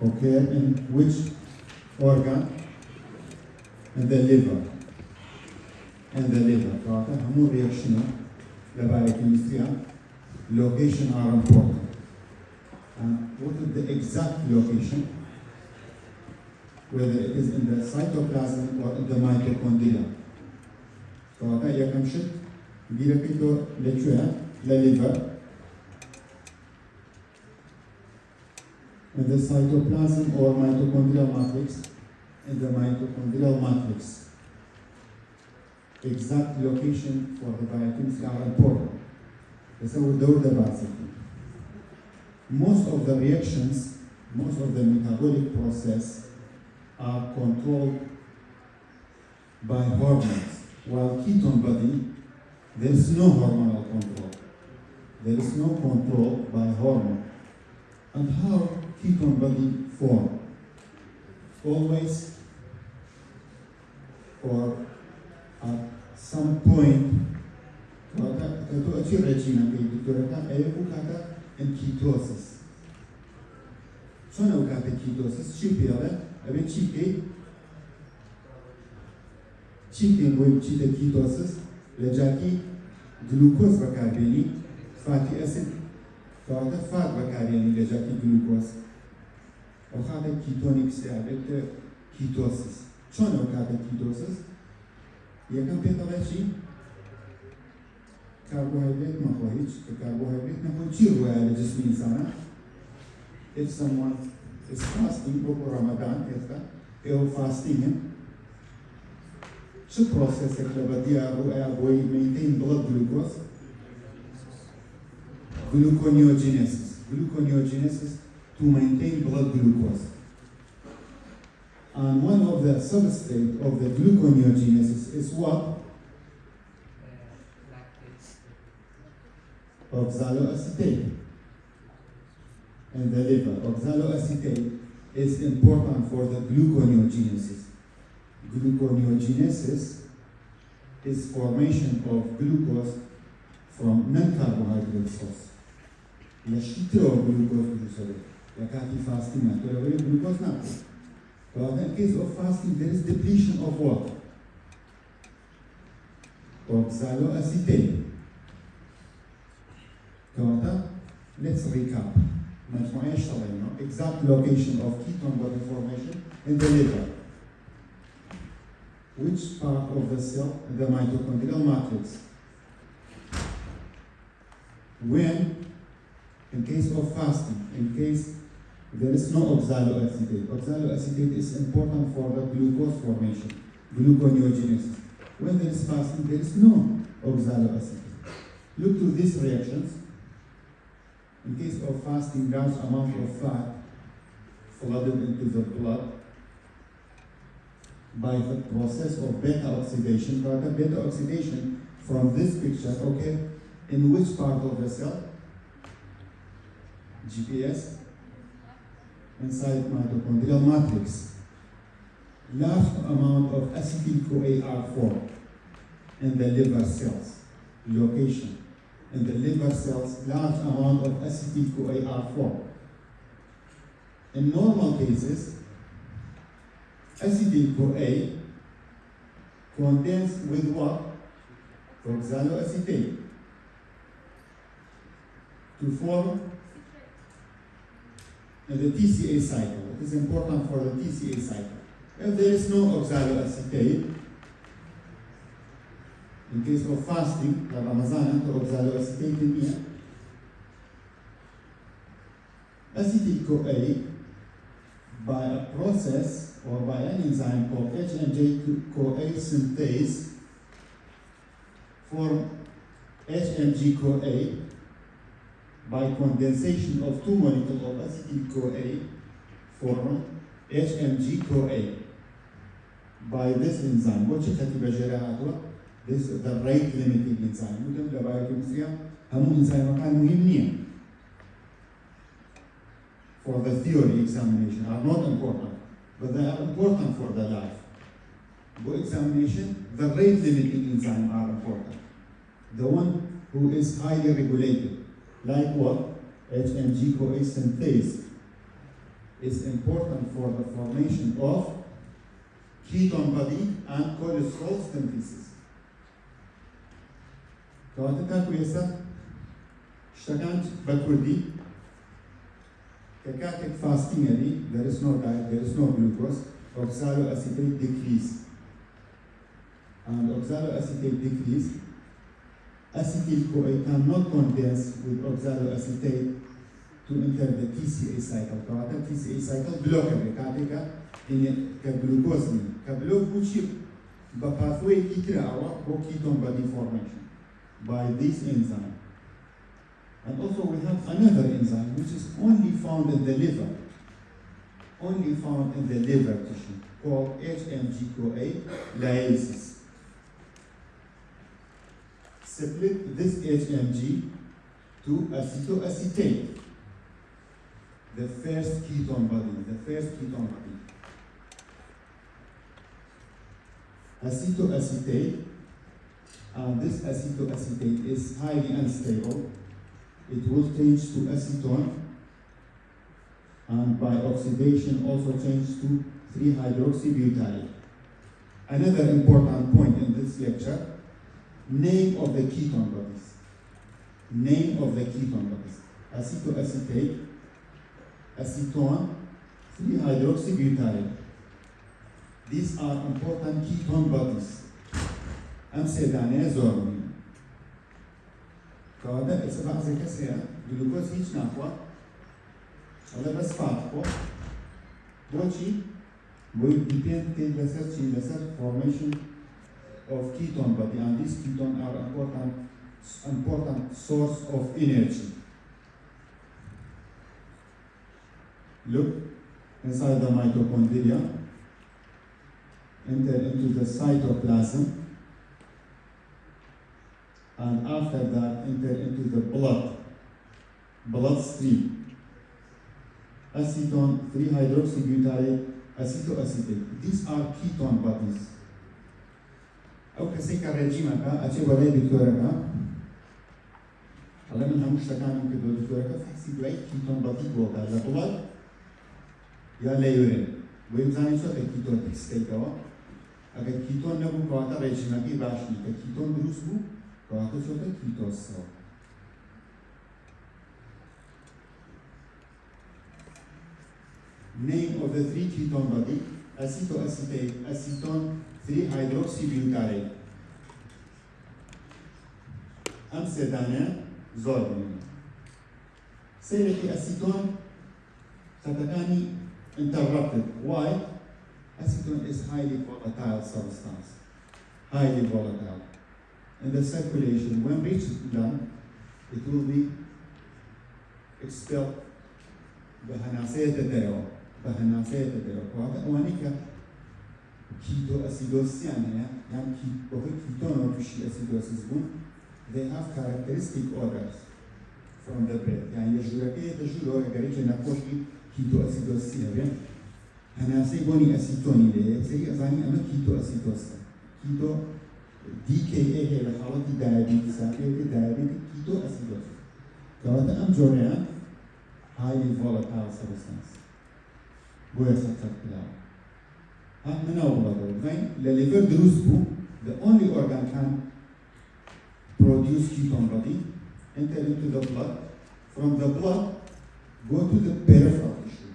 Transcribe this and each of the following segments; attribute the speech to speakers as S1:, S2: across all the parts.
S1: occur in which organ? In the liver. In the liver. فهذا هم reaction لبايوكيمستري location are important. And what is the exact location? Whether it is in the cytoplasm or in the mitochondria. فهذا يكمشت بيركيتو لشوها لليفر. In the cytoplasm or mitochondrial matrix, in the mitochondrial matrix, exact location for the biochemistry are important. So most of the reactions, most of the metabolic process are controlled by hormones. While ketone body, there is no hormonal control. There is no control by hormone. And how ketone body form? Always, or at some point, in ketosis. So now ketosis, chicken with ketosis, lejaki glucose bakabeni, fatty acid, فهذا فات بكاريني لجاكي جلوكوز وهذا كيتونيك سيابت كيتوسيس شلون هذا كيتوسيس يكم بيطلع شيء كربوهيدرات ما خويش الكربوهيدرات نقول شيء على جسم الإنسان if someone is fasting بكرة رمضان كذا أو fasting شو process اللي بدي أبوي maintain blood glucose gluconeogenesis to maintain blood glucose. And one of the substrates of the gluconeogenesis is what? Oxaloacetate. In the liver, oxaloacetate is important for the gluconeogenesis. Gluconeogenesis is formation of glucose from non-carbohydrate source. Glucose fasting, glucose not. But in case of fasting, there is depletion of what? Oxaloacetate. Let's recap. Exact location of ketone body formation in the liver. Which part of the cell? The mitochondrial matrix. When, in case of fasting, in case there is no oxaloacetate. Oxaloacetate is important for the glucose formation, gluconeogenesis. When there is fasting, there is no oxaloacetate. Look to these reactions. In case of fasting, large amount of fat flooded into the blood by the process of beta oxidation. Beta oxidation from this picture, okay, in which part of the cell? GPS, inside mitochondrial matrix. Large amount of acetyl-CoA are formed in the liver cells. Location. In the liver cells, large amount of acetyl-CoA are formed. In normal cases, acetyl-CoA condenses with what? Oxaloacetate to form the TCA cycle. It is important for the TCA cycle. If there is no oxaloacetate, in case of fasting, the Ramadan, the oxaloacetate in here, acetyl-CoA, by a process or by an enzyme called HMG-CoA synthase, form HMG-CoA by condensation of two molecules of acetyl-CoA form HMG-CoA by this enzyme. What should this is the rate limiting enzyme. We don't biochemistry. Hamu enzyme can muhimniya for the theory examination are not important, but they are important for the life. Go examination, the rate limiting enzyme are important. The one who is highly regulated, like what? HMG-CoA synthase is important for the formation of ketone body and cholesterol synthesis. كواتتا كويسة اشتغلت بكردي ككاتك fasting يعني there is no diet, there is no glucose, oxaloacetate decrease. And oxaloacetate decrease, acetyl-CoA cannot condense with oxaloacetate to enter the TCA cycle. كواتتا TCA cycle blocker كاتك in كglucose كبلوك بوشيب بpathway كتير أو ketone body formation by this enzyme. And also we have another enzyme which is only found in the liver, tissue, called HMG-CoA lyases. Split this HMG to acetoacetate, the first ketone body. Acetoacetate, and this acetoacetate is highly unstable. It will change to acetone, and by oxidation also change to 3-hydroxybutyrate. Another important point in this lecture, name of the ketone bodies. Acetoacetate, acetone, 3-hydroxybutyrate. These are important ketone bodies. أمثلة زورمي. كهذا السبع زي كسرة جلوكوز هيج ناقوة. هذا بس فاتكو. بوشي will depend on formation of ketone body, and these ketones are important source of energy. Look inside the mitochondria, enter into the cytoplasm, and after that enter into the bloodstream. Acetone, 3-hydroxybutyrate, acetoacetate. These are ketone bodies. أو كسيك الرجيم كا أشي ولا دكتورة كا الله من همش تكان يمكن دكتورة كا فحسي بلاي ketone body بوكا لا blood يا لا يورين ويمزاني شو كetone تكستيكوا أكيد ketone نبو كواتا رجيم كي باشني كetone دروس بو كواتا شو كيتوس. Name of the 3 ketone body: acetoacetate, acetone, 3-hydroxybutyrate. أمثلة زورمي. سيرة acetone تتكاني interrupted. Why? Acetone is highly volatile substance. Highly volatile. In the circulation, when reached lung, it will be expelled بهناسية الدواء. وهذا أوانيك كيتو أسيدوس يعني كيتون وتشي أسيدوسيس بون. They have characteristic odors from the breath. يعني يجوركية تجورو أجريك نقوشي كيتو أسيدوس يعني هناسي بوني أسيتوني ليه سي أزاني أما كيتو أسيدوس كيتو DKA هي لحالة diabetes كيتو أسيدوس كواتا أم جوريان highly volatile substance. Boya saksak pilaw. At manawag right? The liver drusbu, the only organ can produce ketone body, enter into the blood. From the blood, go to the peripheral tissue.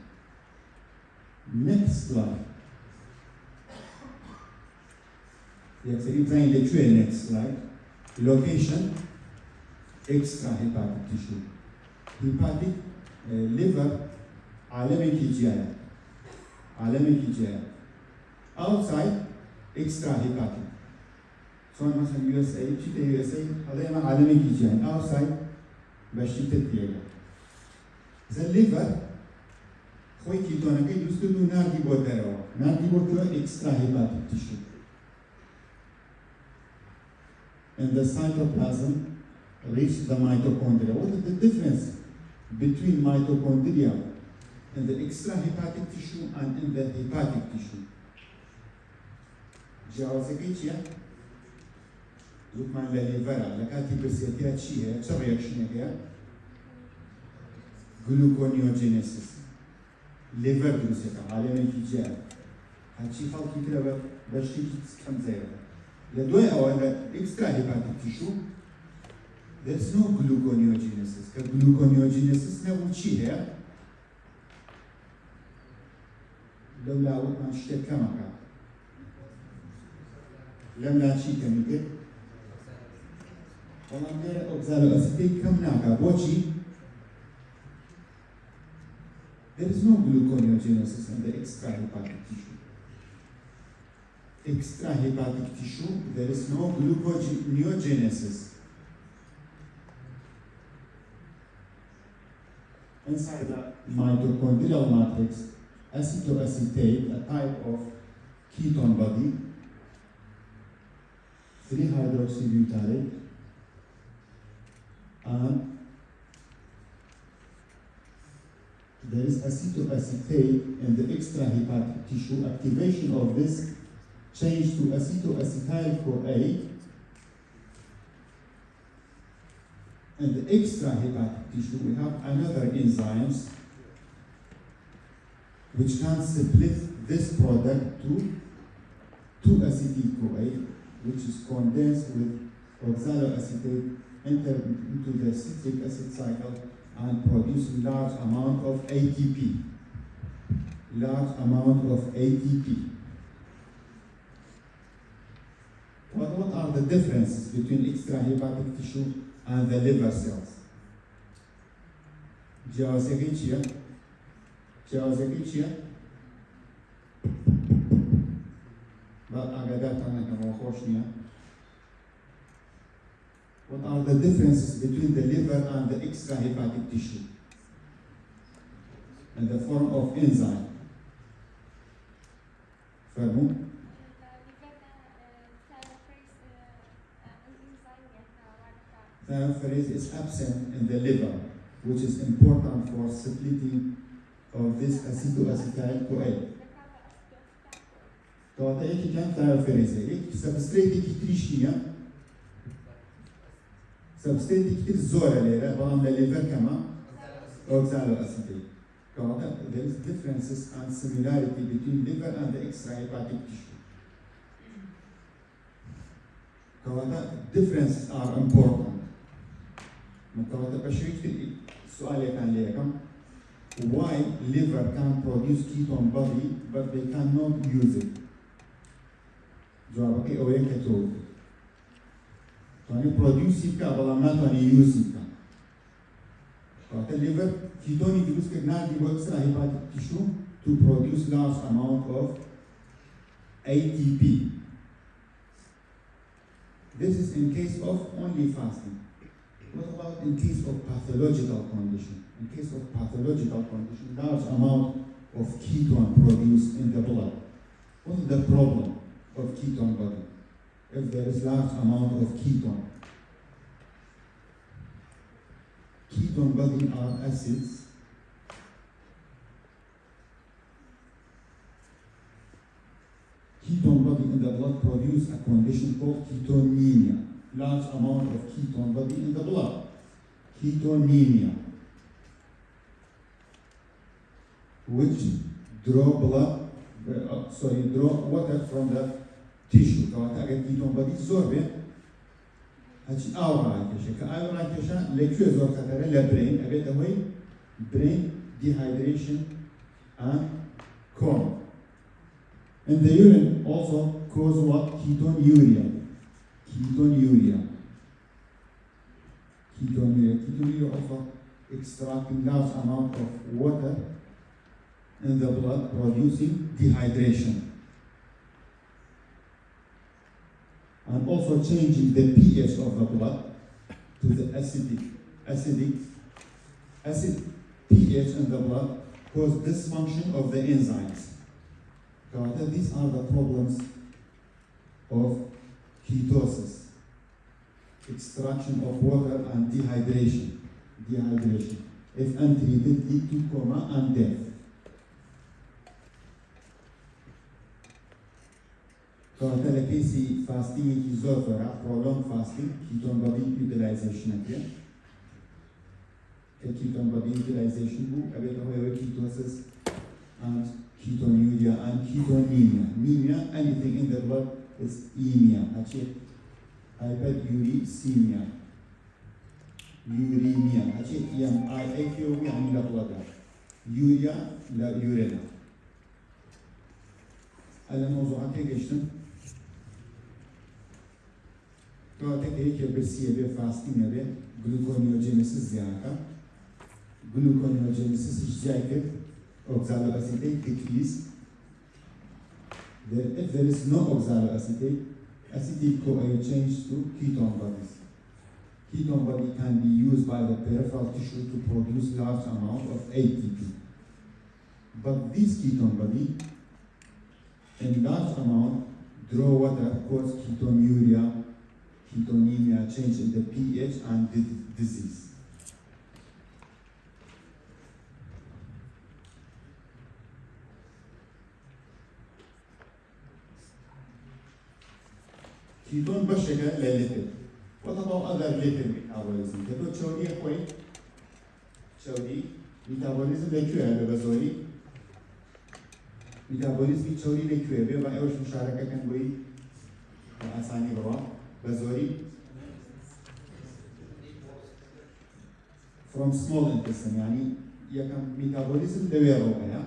S1: Next slide. Yes, it's the next slide. Location, extrahepatic tissue. Hepatic liver عالمي كيجيا outside extra hepatic. So مثلا USA شيء USA هذا ما عالمي كيجيا outside بشيء تديله. the liver خوي كيتونا كي يستدو نادي بودروا extra hepatic tissue. And the cytoplasm reach the mitochondria. What is the difference between mitochondria in the extrahepatic tissue and in the hepatic tissue? جاوزكيتشيا لوك مان لليفرا لكاتي بسيتيا تشيها تشريكشن هي gluconeogenesis. Liver دروسك عالم الفيجيال. هالشيء خلقي كده بشتي كم زيادة. لدوي أو extra hepatic tissue. There's no gluconeogenesis. Gluconeogenesis نقول شيء هي. لو لا وقت ما نشتري كم كان. لم لا شيء كم يجي. والله غير أوكسالو أسيتيك كم ناقة بوشي. There is no gluconeogenesis in the extrahepatic tissue. Extrahepatic tissue, there is no gluconeogenesis. Inside the mitochondrial matrix, acetoacetate, a type of ketone body, 3-hydroxybutyrate, and there is acetoacetate in the extrahepatic tissue. Activation of this change to acetoacetyl-CoA. In the extrahepatic tissue, we have another enzymes which can split this product to 2-acetyl-CoA, which is condensed with oxaloacetate, enter into the citric acid cycle and produce large amount of ATP. Large amount of ATP. What are the differences between extrahepatic tissue and the liver cells? Jawazekiccia. What are the differences between the liver and the extrahepatic tissue? In the form of enzyme. فهموا؟ Thiophrase is absent in the liver, which is important for splitting of this acetoacetyl-CoA. تعطي إيش كان thiophrase هيك substrate كتير شنيا substrate كتير زورة ليرة بام للliver كمان oxaloacetate. There is differences and similarity between liver and the extrahepatic tissue. Differences are important. السؤال كان ليكم why liver can produce ketone body but they cannot use it. جوابك أو يكتب. تاني produce it كابلا ما تاني use it. The liver ketone use كنادي extrahepatic tissue to produce large amount of ATP. This is in case of only fasting. What about in case of pathological condition? In case of pathological condition, large amount of ketone produced in the blood. What is the problem of ketone body? If there is large amount of ketone. Ketone body are acids. Ketone body in the blood produce a condition called ketonemia. Large amount of ketone body in the blood. Ketonemia. Which draw water from the tissue. كواتا ketone body زوربه. هاتش أورا كيشة. كأورا كيشة لكيو زور كتره لبرين. أبيت هوي brain dehydration and coma. And the urine also cause what? Ketonuria. Ketonuria also extracting large amount of water in the blood, producing dehydration. And also changing the pH of the blood to the acid pH in the blood cause dysfunction of the enzymes. These are the problems of ketosis, extraction of water and dehydration. If untreated, lead to coma and death. Fasting is prolonged fasting, ketone body utilization again. ketone body utilization bu a bit of ketosis and ketonuria and ketonemia. Anemia, anything in the blood is emia. Actually, hyperuricemia. Uremia. Actually, IAQ يعني لا blood. Urea لا urina. هذا موضوع geçtim. Tek هيك برسيه بفاستين يبي gluconeogenesis زيادة. Gluconeogenesis اشتراكه oxaloacetate decrease. If there is no oxaloacetate, acetate CoA change to ketone bodies. Ketone body can be used by the peripheral tissue to produce large amount of ATP. But this ketone body, in large amount, draw water, cause ketonuria, ketonemia, change in the pH and disease. Ketone بشكل للليبيد. What about other lipid metabolism? Keto شودي أخوي شودي metabolism لكيو بزوري metabolism شودي لكيو بيبقى أيش مشاركة كان بوي أساني بوا بزوري from small intestine يعني يكمل metabolism دويرو هيا.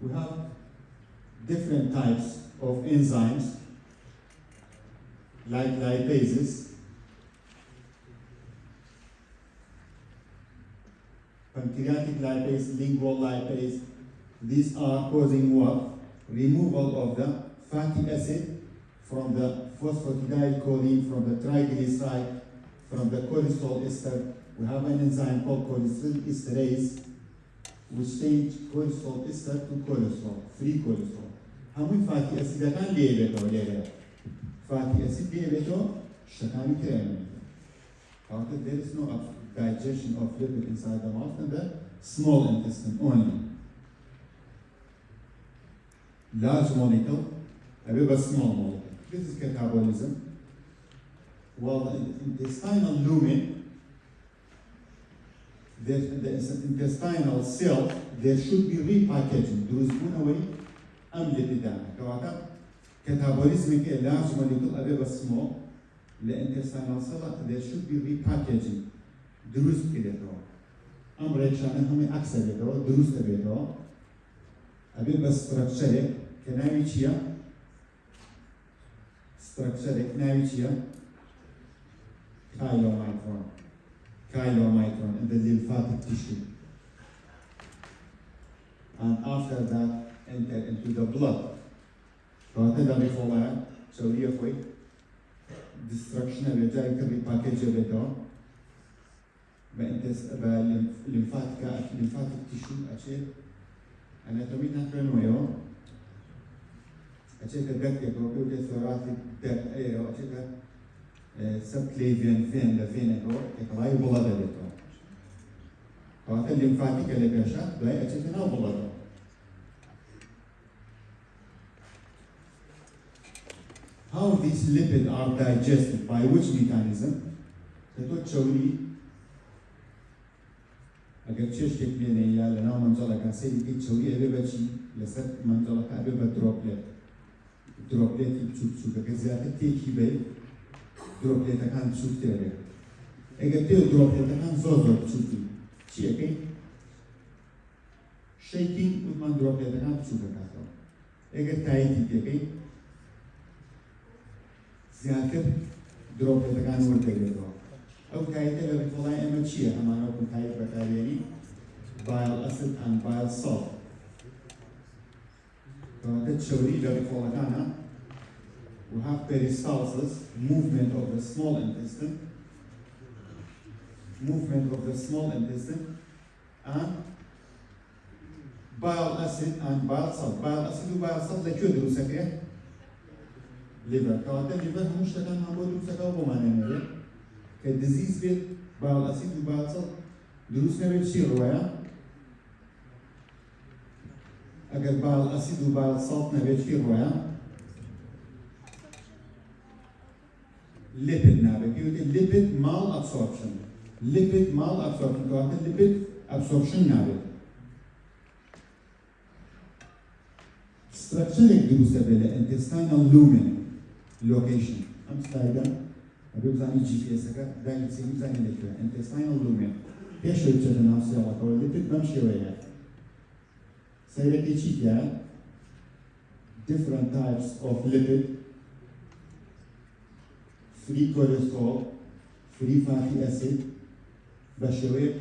S1: We have different types of enzymes like lipases, pancreatic lipase, lingual lipase. These are causing what? Removal of the fatty acid from the phosphatidylcholine, from the triglyceride, from the cholesterol ester. We have an enzyme called cholesterol esterase, which change cholesterol ester to cholesterol, free cholesterol. How many fatty acid can leave fatty acid leave shakani krem. However, there is no digestion of lipid inside the mouth and the small intestine only. Large molecule, a bit small molecule. This is catabolism. While the intestinal lumen, the intestinal cell, there should be repackaging. There is one way, lipid. Catabolism is a large molecule, a bit small. The intestinal cell, there should be repackaging. Druze كده أمريكان هم أكثر كده دروس كده أبي بس structure كناوي شيا structure كناوي شيا chylomicron in the lymphatic tissue, and after that enter into the blood. فهذا بيخلع سوية فوي destruction بيجا يمكن repackage بيجا lymphatic tissue أشيل anatomy نحن أشيل كدك يكون كده thoracic duct أيه أشيل subclavian vein لفين كلاي بلاد بيجا فهذا lymphatic اللي بيشا ده أشيل كنا بلاد. How these lipids are digested, by which mechanism? That شغلي أجد شيء كبير يا لنا منجلة كاسيل كي شغلي أبي بتشي لسه منجلة كأبي بدروبلت يبشوف كزيادة تيجي بي دروبلت كان بشوف ترى أجد تيو دروبلت كان زوزو بشوف شيء كي shaking وثمان دروبلت كان بشوف كذا أجد تايتي كي زيادة دروبلت كان ورد كذا أو تايتي لو بتطلع إمتشيا أما لو كنت تايت بكاريني bile acid and bile salt. فهذا شغلي لو بتطلع كنا we have peristalsis, movement of the small intestine, and bile acid and bile salt. Bile acid and bile salt لكيو دروسة كيه liver. فهذا liver همش تكان هم دروسة كاو بمعنى كdisease بيت bile acid and bile salt دروسنا بيشير ويا أجر bile acid and bile salt نبيشير ويا lipid نابك يقول lipid malabsorption lipid malabsorption كواتا lipid absorption نابد structure الجلوسة بلا intestinal lumen location أم سلايدا أبي بزاني GPS أكا دايما سيني بزاني لكوا intestinal lumen إيش هو يبتدى نفسي على طول lipid بمشي وياه سيرك إيشي كيا different types of lipid free cholesterol free fatty acid بشوية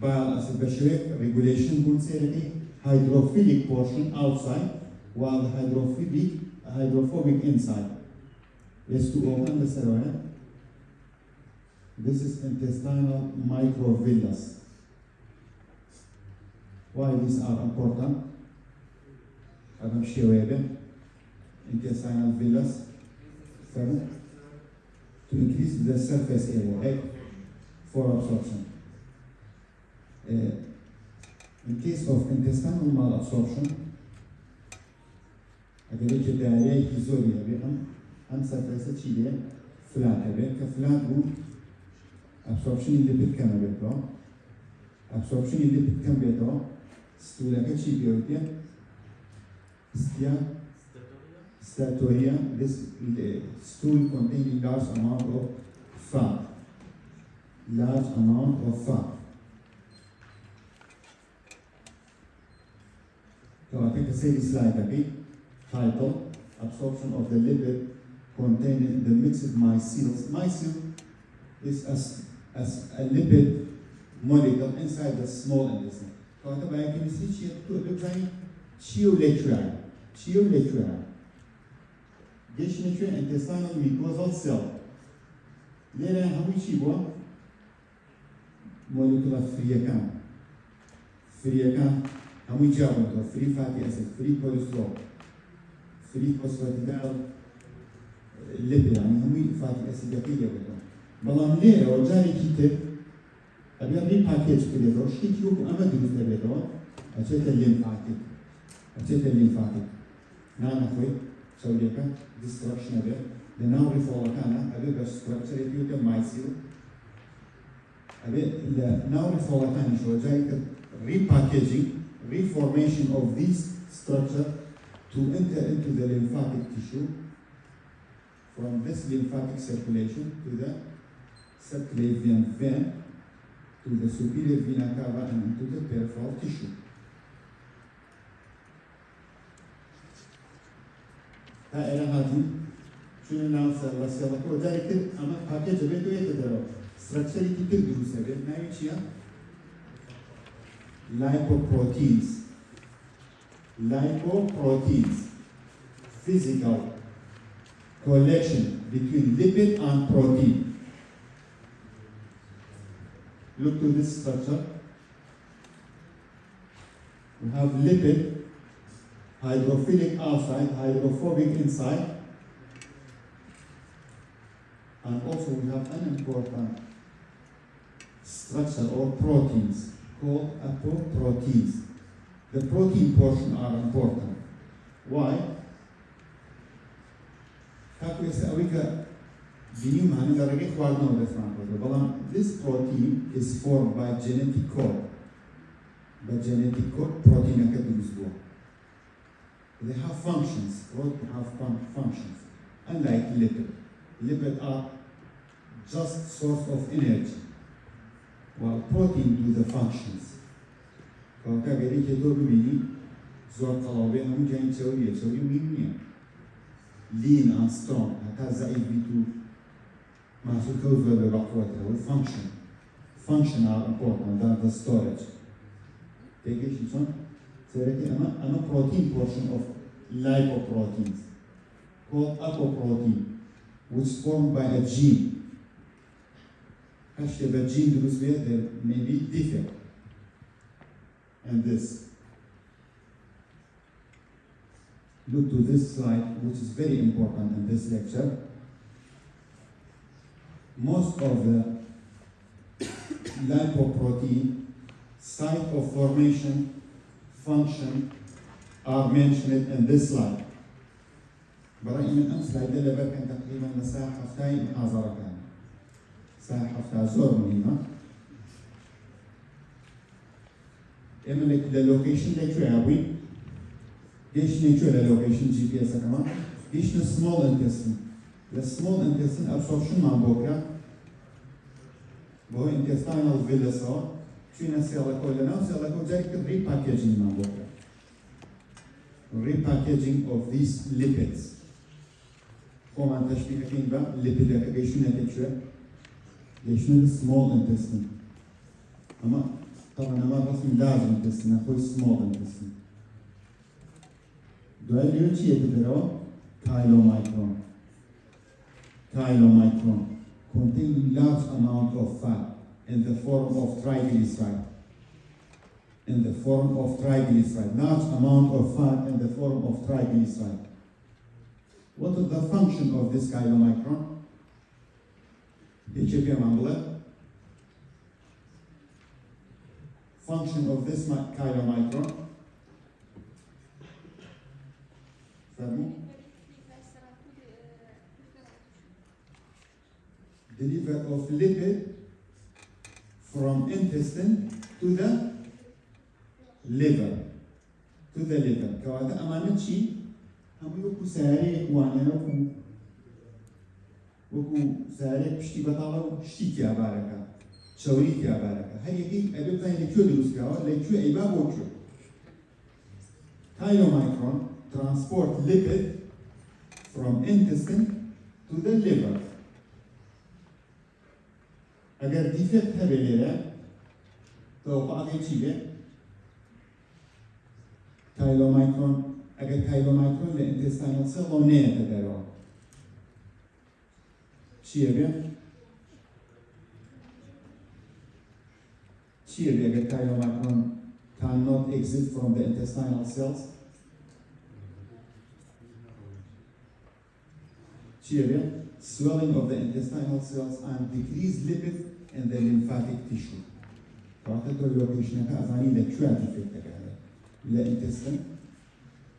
S1: bile acid بشوية regulation بون سيرك hydrophilic portion outside while the hydrophobic inside. Yes, to open the cerebellum. This is intestinal microvillus. Why these are important? Adam Shewebe, intestinal villus, to increase the surface area for absorption. In case of intestinal malabsorption, أقول لك داري كيزوري أم surface تشيله flat كفلات هو absorption اللي بتكمل بيته absorption اللي بتكمل بيته ستولا كشي بيوتيه statoria. This stool containing large amount of fat. So I think the same slide again. Title: Absorption of the lipid contained in the mixed micelles. Micelle is a lipid molecule inside the small intestine. So I think I can see chiolectri. This intestinal mucosal cell. Lera hawi chibo molecular free can. Hawi jabo free fatty acid, free cholesterol, free phosphatidyl lipid. يعني hawi fatty acid يكيد يبغى. بلام لera وجاري كتير. أبي أبي package كده ده. شيء كيوب أما دروس تبيه ده. أشيت الليمفاتيك. نعم أخوي. سويكا destruction of it. The now reflowakana, a bit of structure if you can micelle. A bit the now reflowakana shows repackaging, reformation of this structure to enter into the lymphatic tissue from this lymphatic circulation to the subclavian vein to the superior vena cava and into the peripheral tissue. هذه شنو ناس الرسالة وذلك أما package بيتو يتدرب structure كتير دروسة بيتنا يشيا lipoproteins physical collection between lipid and protein. Look to this structure. We have lipid, hydrophilic outside, hydrophobic inside. And also we have an important structure or proteins called apoproteins. The protein portion are important. Why? This protein is formed by genetic code. The genetic code protein they have functions. Protein have functions. Unlike lipid. Lipid are just source of energy, while protein do the functions. Lean and strong. Function are important than the storage. I'm a protein portion of lipoproteins called apoprotein, which is formed by a gene. Actually, the gene there may be defect. And this. Look to this slide, which is very important in this lecture. Most of the lipoprotein site of formation, function are mentioned in this slide. برأيي من أمس slide اللي كان تقريبا مساحة 2 محاضرة كان. ساحة زور مهمة. إما اللوكيشن لكو أبوي ليش نيجوا للوكيشن GPS كمان ليش small intestine the small intestine absorption مع بوكا بهو intestinal villi صار شو نسيلا كلنا وسيلا كل ذلك repackaging مع بوكا repackaging of these lipids هو تشبيه فين بقى lipid aggregation ليش small intestine أما طبعا أنا رسمي large intestine أخوي small intestine دوائي چیه تدرو؟ chylomicron. Chylomicron contain large amount of fat in the form of triglyceride. In the form of triglyceride. Large amount of fat in the form of triglyceride. What is the function of this chylomicron? Function of this chylomicron. Deliver of lipid from intestine to the liver. To the liver. كواتا أمانة شيء هم يوكو ساريك وانا وكو ساريك بشتي بطالة شتي كيا باركا شوري كيا باركا هل يكي أبيب زي لكيو دروس كاوا لكيو أيباب وكيو chylomicron transport lipid from intestine to the liver. अगर defect है बेलेरा तो आगे चीज़े chylomicron अगर chylomicron ले intestinal cell लोने है तदेरो चीज़े अगर chylomicron cannot exit from the intestinal cells. Swelling of the intestinal cells and decreased lipid in the lymphatic tissue.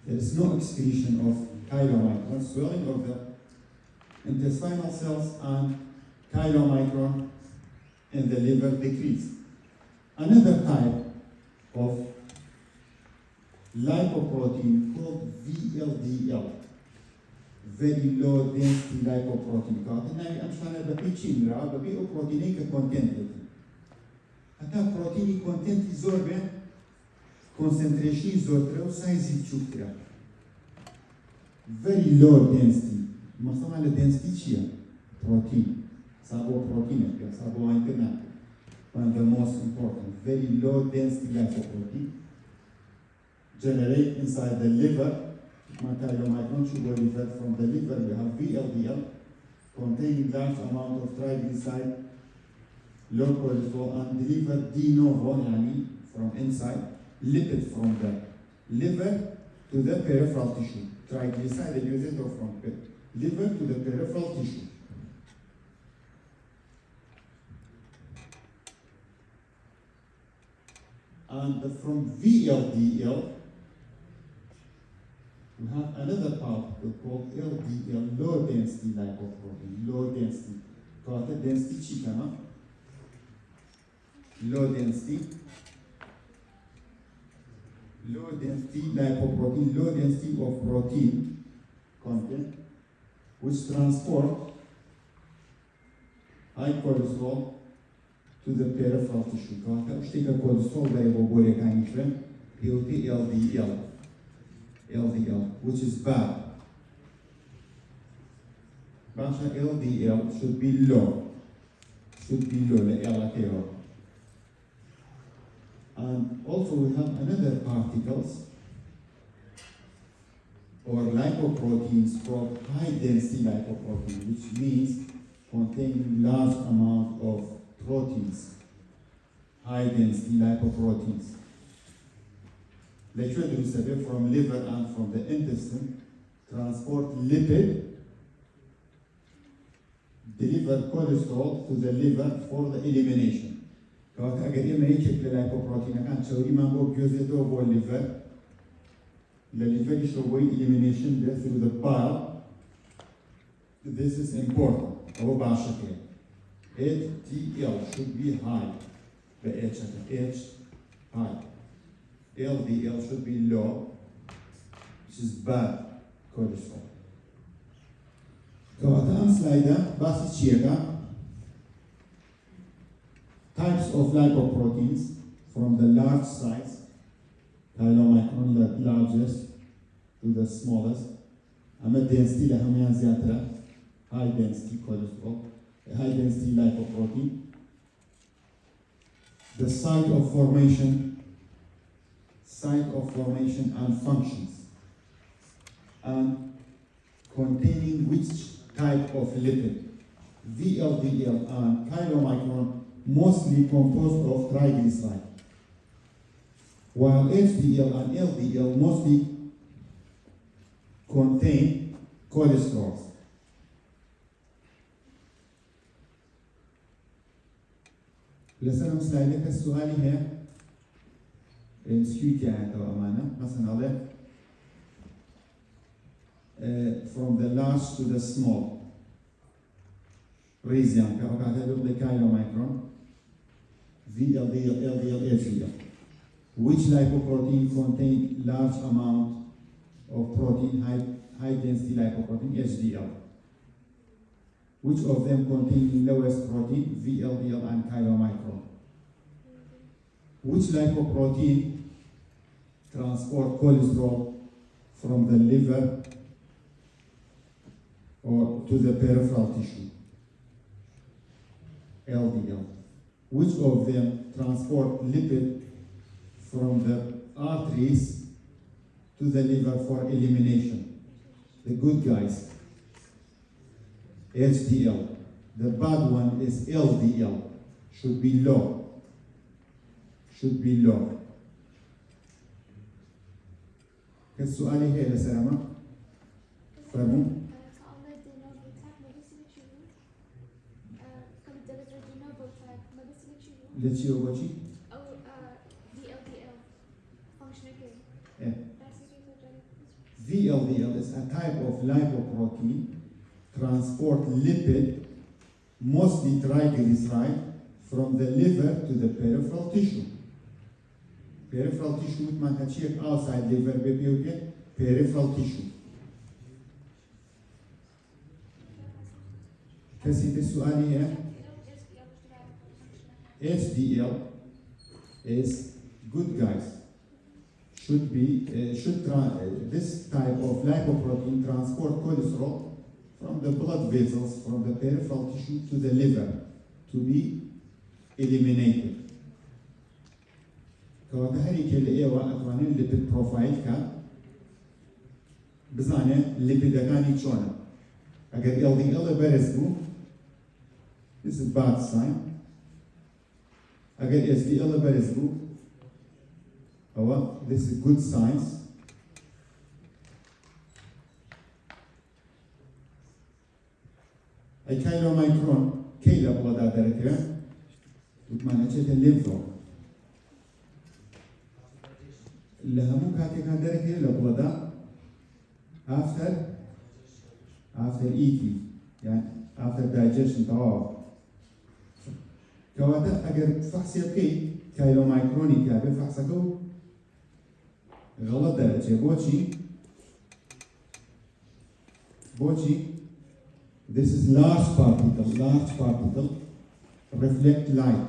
S1: There is no excretion of chylomicron, swelling of the intestinal cells and chylomicron in the liver decrease. Another type of lipoprotein called VLDL. Very low density lipoprotein. Now, I'm trying to be chin, but be proteinic content. Ata protein content is organ concentration is organ size is chukra. Very low density. Masama the density chia protein. Sabo protein, sabo internet. One of the most important. Very low density lipoprotein. Generate inside the liver. Chylomicron should be delivered from the liver. We have VLDL containing large amount of triglyceride, low cholesterol, and delivered de novo, yani from inside, lipid from the liver to the peripheral tissue. Triglyceride used from liver to the peripheral tissue. And from VLDL, we have another part called LDL, low density lipoprotein, low density. Kata density chikana, low density lipoprotein, low density of protein content, which transport high cholesterol to the peripheral tissue. Kata ushteka cholesterol lipoprotein kanifren, LDL, which is bad. Basha LDL should be low, the LDL. And also we have another particles or lipoproteins called high density lipoprotein, which means containing large amount of proteins, high density lipoproteins. They should be separated from liver and from the intestine, transport lipid, deliver cholesterol to the liver for the elimination. Because agar eliminate the lipoprotein, can show mango gyozedo or liver. The liver show elimination through the bile. This is important. HDL should be high. The H high. LDL should be low, which is bad cholesterol. كواتان سلايدا بس تشيكا types of lipoproteins from the large size, chylomicron, the largest to the smallest. أما density لهم زيادة high density cholesterol, high density lipoprotein. The site of formation and functions, and containing which type of lipid. VLDL and chylomicron mostly composed of triglyceride, while HDL and LDL mostly contain cholesterol. لسنا مسلايلك السؤال هي سكيوتي عند أمانة مثلا على from the large to the small. Reason the chylomicron, VLDL, LDL, HDL. Which lipoprotein contain large amount of protein, high density lipoprotein, HDL? Which of them contain lowest protein, VLDL and chylomicron? Which lipoprotein transport cholesterol from the liver or to the peripheral tissue? LDL. Which of them transport lipid from the arteries to the liver for elimination? The good guys. HDL. The bad one is LDL. Should be low. Should be low. كالسؤال هي لسلامة فرمو Let's see what you.
S2: VLDL. Functional game.
S1: Yeah. VLDL is a type of lipoprotein transport lipid, mostly triglyceride, from the liver to the peripheral tissue. Peripheral tissue man can check outside liver baby peripheral tissue. كسي السؤال هي HDL is good guys. This type of lipoprotein transport cholesterol from the blood vessels from the peripheral tissue to the liver to be eliminated. كواتهري كالإيوة أتوانين lipid profile كا بزانة lipid أغاني تشونا أجر LDL برزبو this is bad sign. أجر HDL برزبو this is good signs. الكايلومايكرون كيلا بلدا دركة وتمنى تشيت الليمفو اللي همو كاتي كان دركة لبلدا after eating يعني after digestion طواب كواتا أجر فحص يبكي كايلومايكروني كابي فحصكو غلط درجة بوشي this is large particle reflect light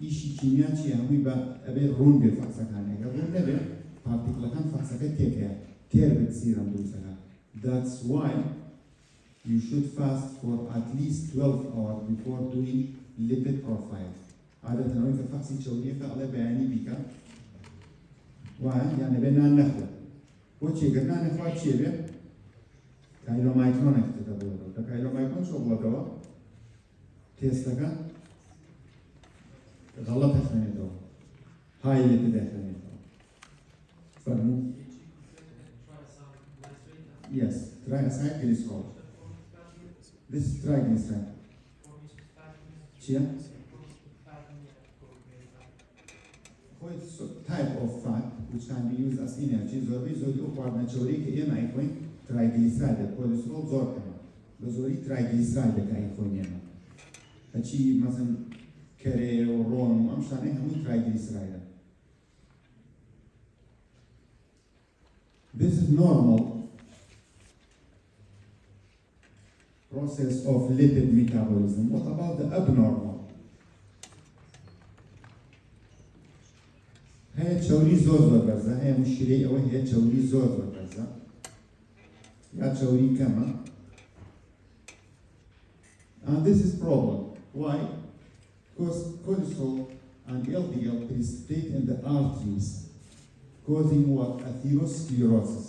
S1: إيشي كيمياء شيء همي بأبي رون بالفحصك هني رون ده particle كان فحصك كير بتصير عندوسها that's why you should fast for at least 12 hours before doing lipid profile عادة نوعي في الفحص الشولية فعلى بياني بيكا يعني بينا نخوة وشي قلنا نخوة شي بيه كايلومايكرون اكتتبه كايلومايكرون شو بلدوا تيستك غلط اخنيتو هاي ليبيد اخنيتو فرمو yes triglyceride this is triglyceride chia type of fat which can be used as energy زوري أقوى نشوري كأي ما يكون triglyceride cholesterol زور كمان بزوري triglyceride كأي يكون يما هەچی مەسەن کەرێ و ڕۆن و ئەم شتانەی هەمووی ترایگلیسرایدە. This is normal process of lipid metabolism. What about the abnormal? هي تشاوري زوز وبرزة، هي مشكلة أو هي تشاوري زوز وبرزة، يا تشاوري كما. And this is problem. Why? Because cortisol and LDL precipitate in the arteries, causing what? Atherosclerosis.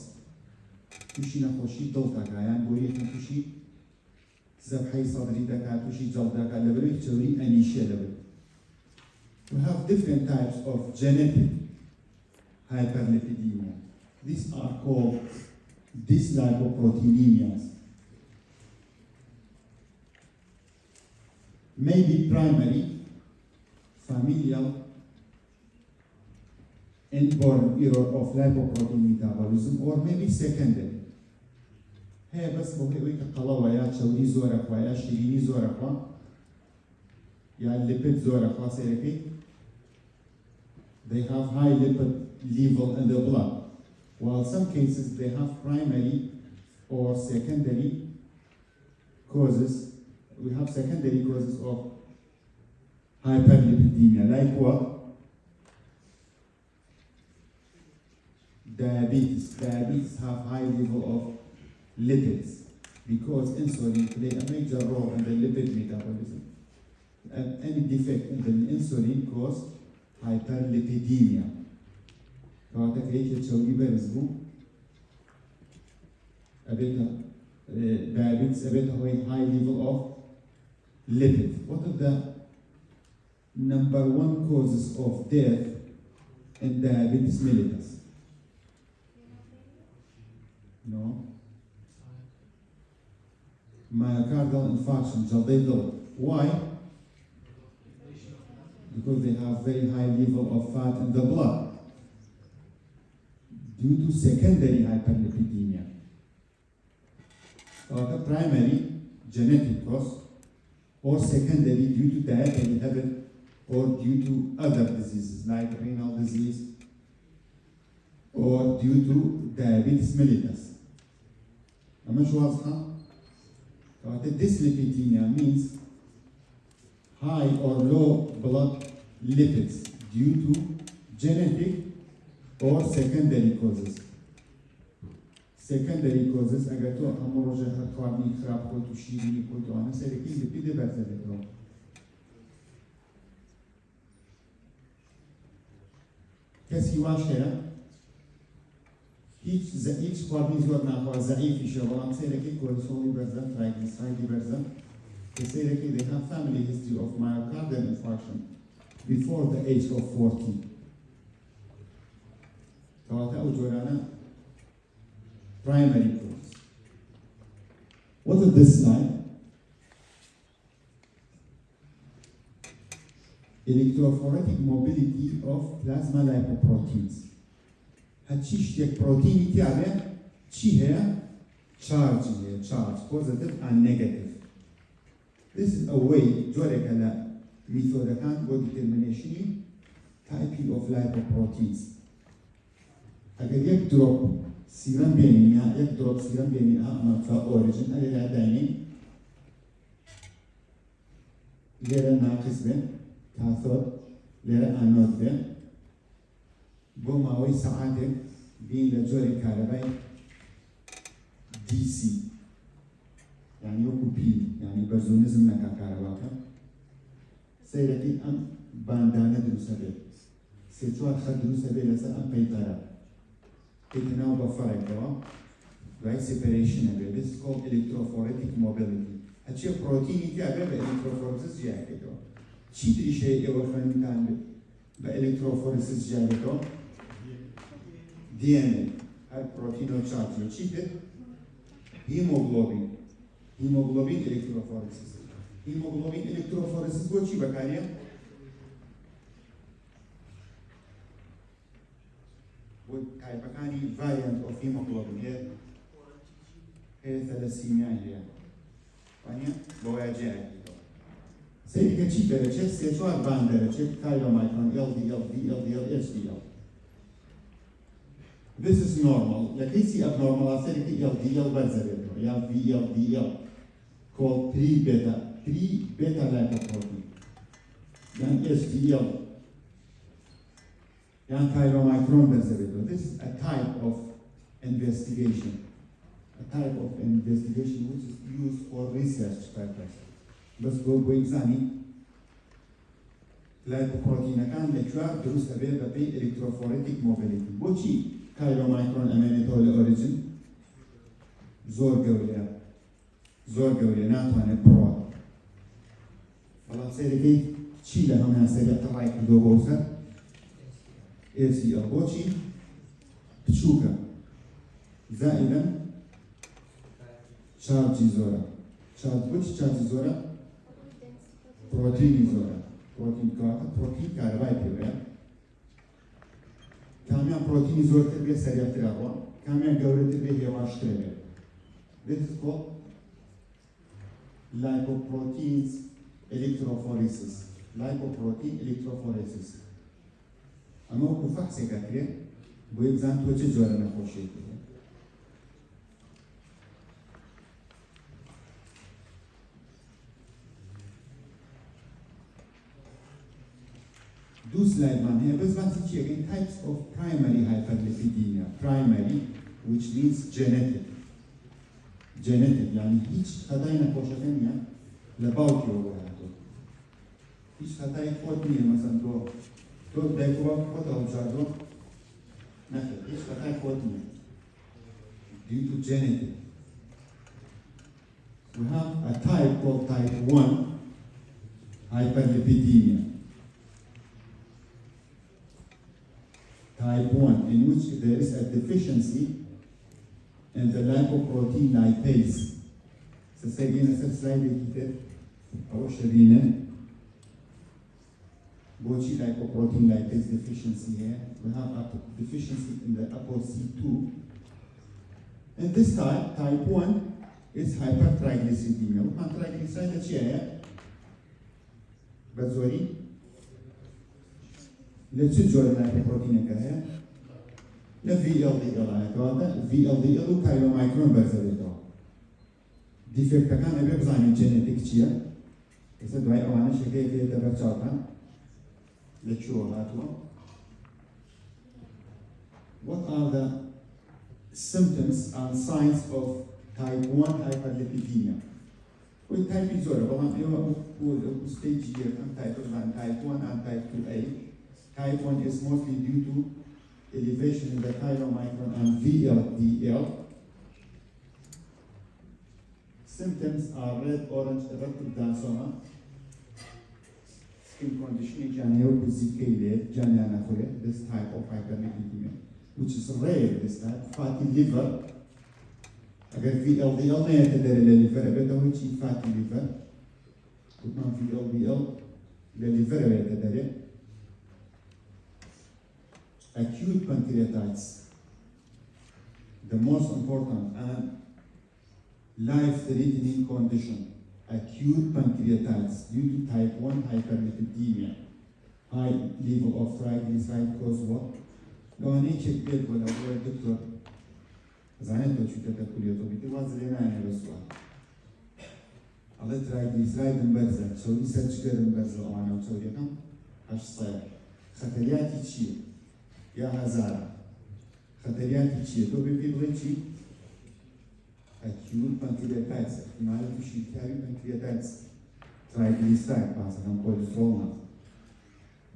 S1: توشي نخوشي دلتك، يعني بوريك توشي زبحي صدري دكا، توشي جلدك، لبروي تشاوري أنيشيا لبروي. We have different types of genetic hyperlipidemia. These are called dyslipoproteinemias. Maybe primary, familial, inborn error of lipoprotein metabolism, or maybe secondary. هي بس بوهي كقلاوة يا تشاوري زورك ويا شيريني زورك يا lipid زورك سيركي. They have high lipid level in the blood, while some cases they have primary or secondary causes. We have secondary causes of hyperlipidemia, like what? Diabetes. Diabetes have high level of lipids because insulin play a major role in the lipid metabolism. And any defect in the insulin cause hyperlipidemia. كواتا كيف تشاوري برزبو أبيتا diabetes أبيتا هو high level of lipid. What are the number one causes of death in diabetes mellitus? No. Myocardial infarction, جلدي ضغط. Why? Because they have very high level of fat in the blood due to secondary hyperlipidemia. Or the primary genetic cause, or secondary due to dietary habit, or due to other diseases like renal disease, or due to diabetes mellitus. أما شو واضحة؟ Dyslipidemia means high or low blood lipids due to genetic or secondary causes. Secondary causes اگر تو همون روزه خواردنی خراب کنی تو شیرینی کنی تو آن سرکی لیپید برزه تو. کسی واشه هیچ خواردنی زود نخواه ضعیفی شه ولی سرکی کورتیسولی برزه ترایگلیسیرایدی برزه. They have family history of myocardial infarction before the age of 40. Primary cause. What is this slide? Electrophoretic mobility of plasma lipoproteins. هتشيش protein تاعها شي هي charge positive and negative. This is a way جورك على method كان go determination type of lipoproteins. أجل يكدروب سيران بينيها يكدروب سيران بينيها أما فأوريجن على العداني ليرة ناقص بين كاثود ليرة أنود بين بوماوي ساعاتك بين لجوري كهربائي DC يعني يوكو بي يعني برزونيزم نكا كهرباء سيرتي أم باندانا دروسة بي سيتوار خد دروسة بي لسا أم بيطارة كتناو بفرق دوا right separation of this is called electrophoretic mobility. هتشي بروتين يتابع بإلكتروفوريسيس جاي كده. شيء تري يوفرن كان بإلكتروفوريسيس جاي كده. DNA البروتين وشارج شيء ده hemoglobin electrophoresis. Hemoglobin electrophoresis वो चीज़ बकारिया वो type Bakani variant of hemoglobin هي ثلاسيميا هي. فانيا بواجه سيدي كتشي درجة سيشوار بان درجة كايلو مايكرون LDL, VLDL, HDL. This is normal. لكيسي abnormal سيدي LDL برزبيتو يا VLDL called 3 beta lipoprotein. يعني HDL يعني كايلو مايكرون برزبيتو. This is a type of investigation. A type of investigation which is used for research purpose. بس بو إنساني lipoprotein كان لكوار دروس أبير ببي electrophoretic mobility. بوشي كايلو مايكرون أمانته لأوريجين زور قولي ناتواني برود. والله سيري كي تشي لهم يا سيري ترايك دو بوسر ACL بوشي بتشوكا زائدا شارجي زورا شارجي زورا بروتين زورا بروتين كارباي بيويا كاميا بروتين زور تبقى سريع ترابوا كاميا قولة تبقى هواش ترابوا. This is called lipoproteins electrophoresis. أما هو فحص كثير بيبزان توجه زورا نخوشي. Do slide man here, but what's it again? Types of primary hyperlipidemia. Primary, which means genetic. يعني هيش خداينا كوشتنيا لباوكي وهاتو. هيش خداي كوتنيا مثلا دو دايكوا كوتا وجادو. نفس هيش خداي كوتنيا. Due to genetic. We have a type called type 1 hyperlipidemia. Type 1, in which there is a deficiency in the lipoprotein lipase. So say again, a slide here, our Sharina, Bochi lipoprotein lipase deficiency here. We have a deficiency in the ApoC2. And this type 1, is hypertriglyceridemia. We can triglyceride here, but sorry. Let's join lipoprotein here. The VLDL هذا VLDL وكايلومايكرون برزبيتو. defect كان أبي بزاني genetic شيء. إذا دواي أوانا شيء كي تبغى تعرفه. Let's show هاتوا. What are the symptoms and signs of type 1 hyperlipidemia? We type is all about you stage here and type 1 and type 2A. Type 1 is mostly due to elevation in the chylomicron and VLDL. Symptoms are red, orange, eruptive dansoma, skin conditioning, this type of hyperlipidemia, which is rare this type, fatty liver. Again, VLDL may have the liver, but which is fatty liver. VLDL, the liver, acute pancreatitis, the most important and life-threatening condition, acute pancreatitis due to type 1 hyperlipidemia, high level of triglyceride cause what? لو أنا check بيت ولا هو الدكتور زعلت شو تقول يا طبيب تبغى زلنا أنا بس على triglyceride مبرزة سوي سيرش كده مبرزة وأنا وسوي كم هش صار خطريات شيء يا هزارة خطريات شيء تو بيبغى شيء acute pancreatitis احتمال شيء كاري pancreatitis triglyceride مثلا كوليسترول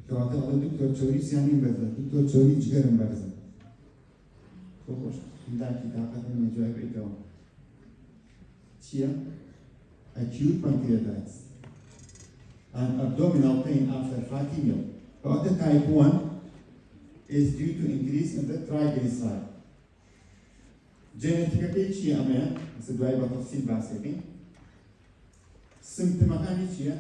S1: تو هذا الدكتور شوري سياني مبرزة دكتور شوري جگر مبرزة تو خوش عندك طاقة من جواب إدوام شيء acute pancreatitis and abdominal pain after fatty meal. But the type 1 is due to increase in the triglyceride. Genetically, شيء أمان بس دواي بتفصيل بسيطين. Symptom مكاني شيء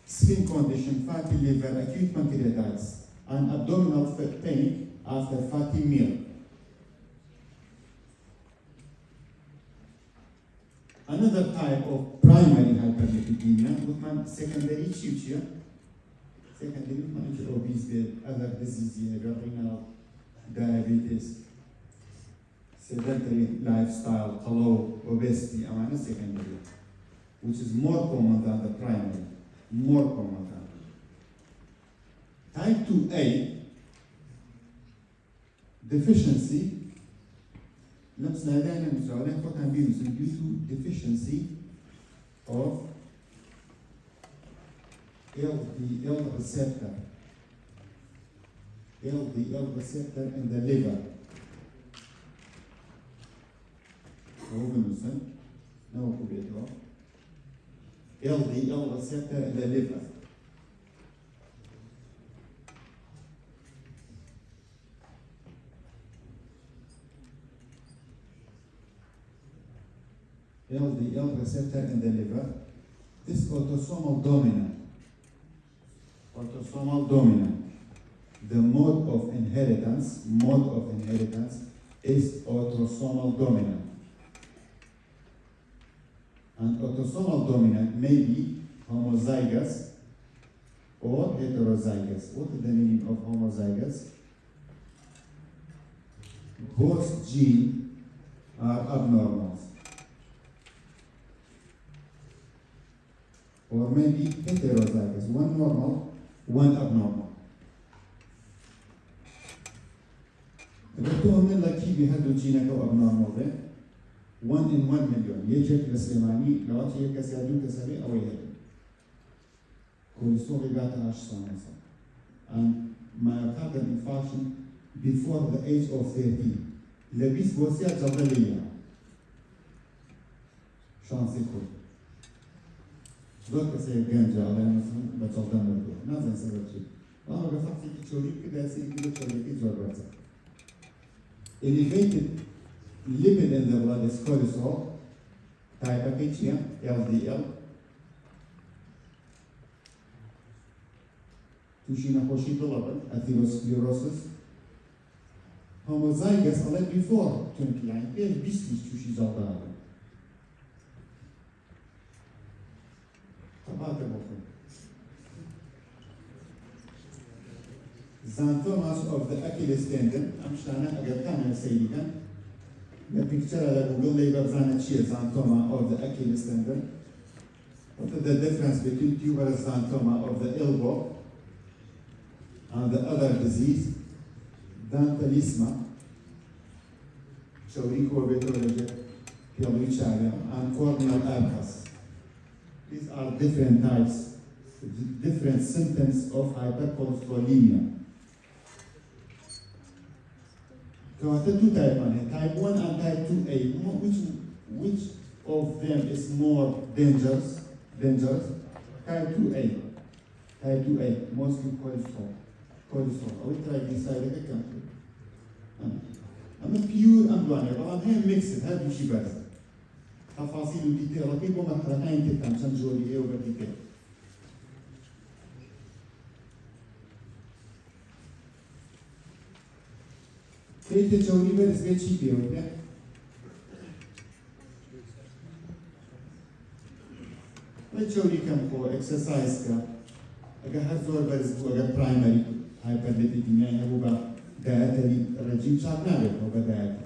S1: skin condition, fatty liver, acute pancreatitis, and abdominal pain after fatty meal. Another type of primary hyperlipidemia, one secondary chief, secondary manage obese, other diseases, renal, diabetes, sedentary lifestyle, hello, obesity, and secondary, which is more common than the primary, more common than. Type 2A, deficiency, نفس الهدايا المسؤولين for can be due to deficiency of LDL receptor. LDL receptor in the liver. LDL receptor in the liver. LDL receptor in the liver. This autosomal dominant. Autosomal dominant. The mode of inheritance is autosomal dominant. And autosomal dominant may be homozygous or heterozygous. What is the meaning of homozygous? Both genes are abnormal. Or maybe heterozygous, one normal, one abnormal. بتوهم لك كي بهذا جينك أو abnormal ده 1 in 1 million يجيك لسليماني لو أتي كسيادو كسبي أو يهدي كوليسترول يبات 10 سنة and myocardial infarction before the age of 30 لبيس بوسيا جدلية شانس يكون زود كسي جنجا على مثلا بتشوفنا برضو نازل سبب شيء وأنا بفكر في تشوري كده سين كده تشوري كده زود برضو elevated lipid in the blood is cortisol, type of HCM, LDL. Tushina Hoshito level, atherosclerosis. Homozygous, I like before 29, there's business Tushi Zalda. Xanthomas of the Achilles tendon, I'm shana agatana saydigan. The picture that we will label xanthoma of the Achilles tendon. What is the difference between tuberous xanthoma of the elbow and the other disease? Dentalisma, and corneal abscess. These are different types, different symptoms of hypercholesterolemia. So I two type 1, type 1 and type 2A. Which of them is more dangerous? Type 2A. Type 2A, mostly cholesterol. I will try this side of the country. I'm a pure أمبلانية طبعا هي ميكسد هذا مش بس تفاصيل وديتيل رقيق ومحرقين تتعم عشان جوري إيه وبديتيل تريد تجوري بس بيتشي بيوتي تجوري كم كو إكسرسايز كا أجا هزور بس أجا برايمري هايبرليبيديميا هو با دايتري رجيم شاب نابه هو بدايت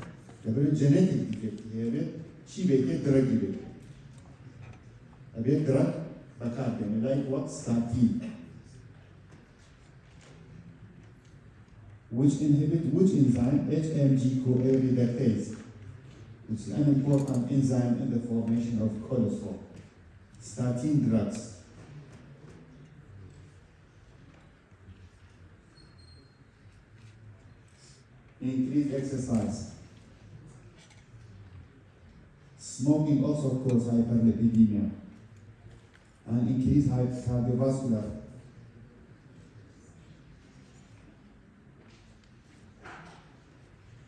S1: دبر جينيتيك ديفكت هي شي بيك دراجي بيك ابي دراج بكار يعني لايك وات ستاتين which inhibit which enzyme HMG-CoA reductase, which is an important enzyme in the formation of cholesterol. Statin drugs. Increased exercise. Smoking also causes hyperlipidemia and increased cardiovascular.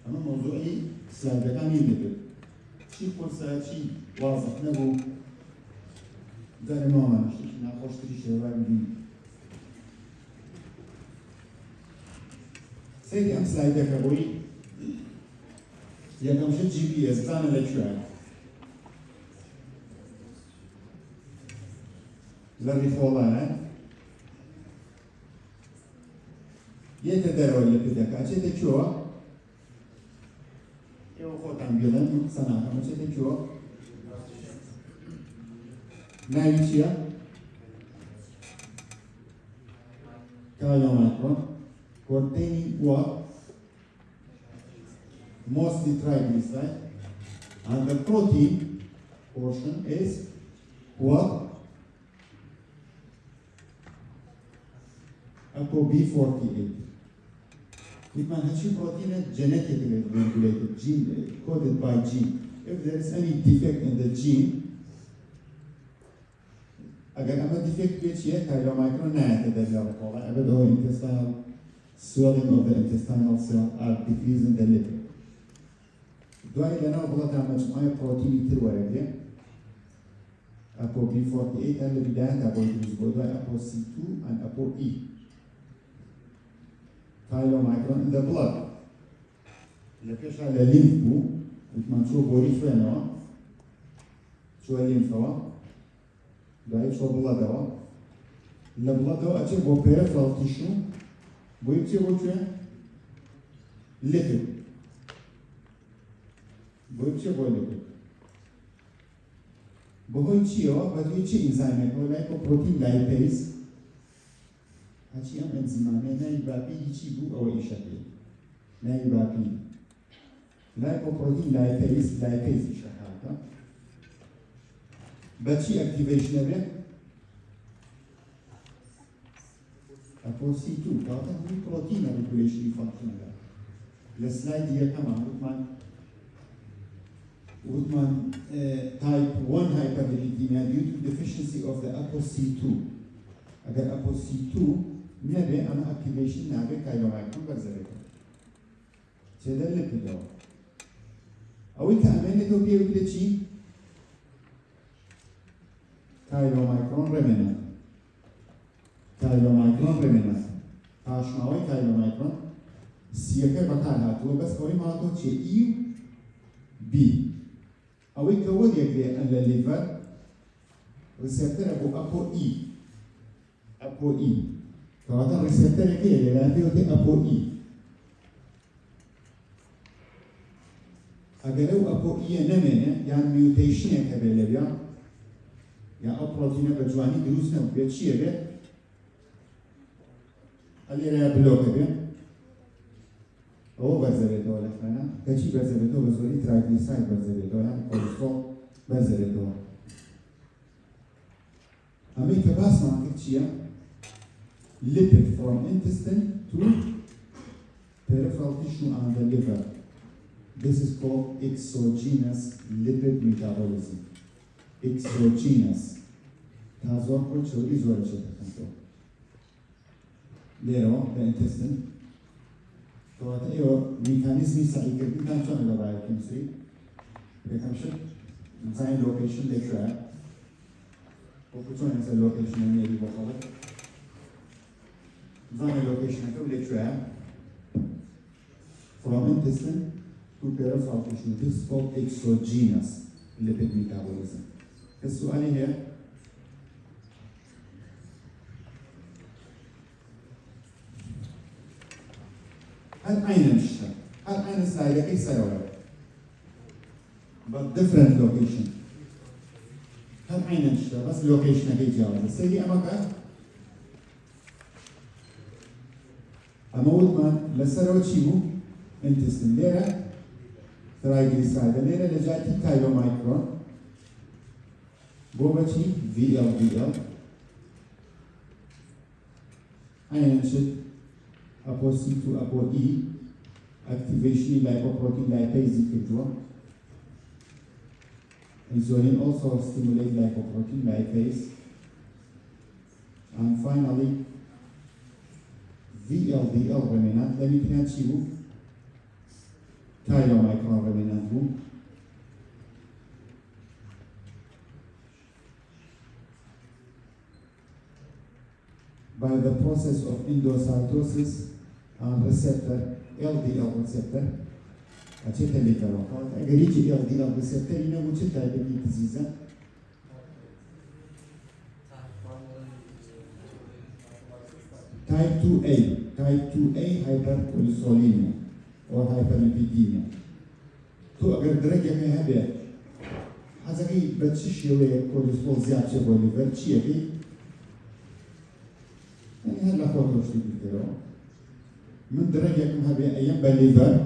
S1: أنا موضوعي سلايد كان يلبي شيء فرصة شيء واضح نبو داري ماما شيء ناقوش تري شباب دي سيدي أم سلايدك أبوي يا كم شد GPS زانا لك شوية ذري فولانه يتدرو الليبيد كاتشي تشوا يو خوتان بيلن سنة كاتشي تشوا نايتشيا chylomicron containing what? Mostly triglyceride, and the protein portion is what? ApoB48. It might have protein genetically regulated, gene coded by gene. If there is any defect in the gene, अगर अगर defect which है chylomicron नहीं है develop होगा अगर दो intestinal swelling of the intestinal cell are decreasing the lipid. دواء لنا بلاد مجموعة protein كتير ورقة ApoB48 اللي بداية أبويدوز دواء ApoC2 and ApoE. Chylomicron in the blood. اللي كش على الليمفو وتمنشوف بوري شوية نوع شوية الليمفوا دايت شو بلادوا لبلادوا أشي بو peripheral tissue بو يبتي بو شو lipid بو يبتي بو lipid بو يبتي بدو يبتي إنزيم هو lipoprotein lipase أشي أم إنزيمانه نايبابي يبتي بو أو إيشابي نايبابي lipoprotein lipase إيشابي Battery activation area ApoC2 كاتا هو protein regulation function area. السلايد هي كمان وثمان type 1 hyperlipidemia due to deficiency of the ApoC2. أجر ApoC2 نبي أنا activation نبي chylomicron برزبته. هذا اللي بدو. أو كأمانة تو بيو شيء chylomicron remnant. chylomicron remnant. هاشناوي chylomicron سيكر بكارها تو بس كوري ما تو شيء إيو بي. أوي كود يجري أن الليفر ريسبتور أبو إي أبو إي. كواتا ريسبتور يجري لا فيه أبو إي. أجرو أبو إي نمنه يعني mutation كبيرة یا پروتئین بجوانی دروس نمیشه چیه به؟ علی را بلوک به؟ او برزده تو ولی فنا کچی برزده تو بزوری تراگلیساید برزده تو یعنی کلسترول برزده تو. اما که باس مانکت چیه؟ lipid from intestine to peripheral tissue and the liver. This is called exogenous lipid metabolism. Exogenous. Tazor which is isolation control. Lero, the intestine. So at your mechanism is like you can show the biochemistry. We can show design location they track. Opportunity is a location and maybe what call it. Design location and they track from intestine to peripheral tissue. This is called exogenous lipid metabolism. السؤال هي هل أين نشتغل؟ هل أين سلايدك إيش سيارة؟ but different location. هل أين نشتغل؟ بس location هي جاوزة. سيدي أماك أموت من لسرو تشيبو intestine ليرة triglyceride ليرة لجاتي chylomicron بوبتي VLVL أين نشد ApoC2 ApoE activation lipoprotein lipase كجوا insulin also stimulate lipoprotein lipase and finally VLVL remnant let me tell you chylomicron remnant by the process of endocytosis and receptor LDL receptor أشيت اللي كلام أجر يجي LDL receptor إنه وش type of disease type 2A, type 2A hypercholesterolemia or hyperlipidemia. تو اگر درجة هذا حزقي بتشيش يوي كوليسترول زيادة شبه ليفر شيء كي يعني هلا خطر شيء كده من درجة كم هذا أيام بالليفر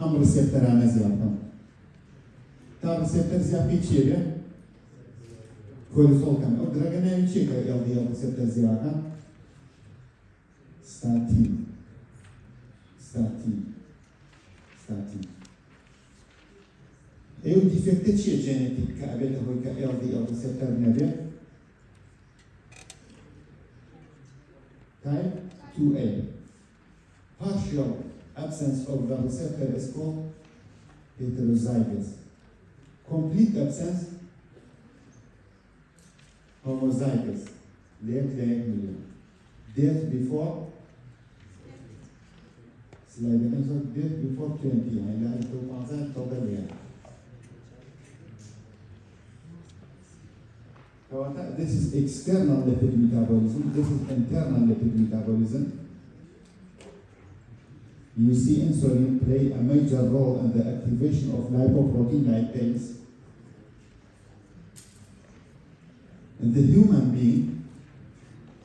S1: أمر ريسبتور أنا زيادة تا ريسبتور زيادة شيء ده كوليسترول كم أو درجة نعمل شيء كي LDL ريسبتور زيادة ستاتين ايو ديفكت شيء جينيتيك كابل هو LDL ريسبتور نبي type 2A partial absence of the receptor is called heterozygous complete absence homozygous late million death before slide death before 20 يعني لا توقع توقع يعني This is external lipid metabolism. This is internal lipid metabolism. You see insulin play a major role in the activation of lipoprotein lipase. In the human being,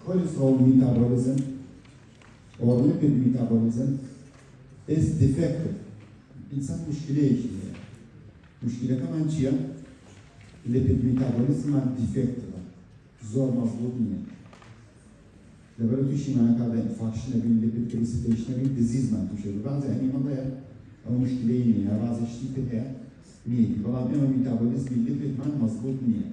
S1: cholesterol metabolism or lipid metabolism is defective. إنسان مشكلة كمان شيء lipid metabolism ما defective زور مظبوط منه. لبرو تشي معك هذا infection بين lipid precipitation بين disease ما تشيل. بعض يعني مضيع أو مشكلة يعني بعض الشيء كده مية. بعض إما metabolism lipid ما مظبوط منه.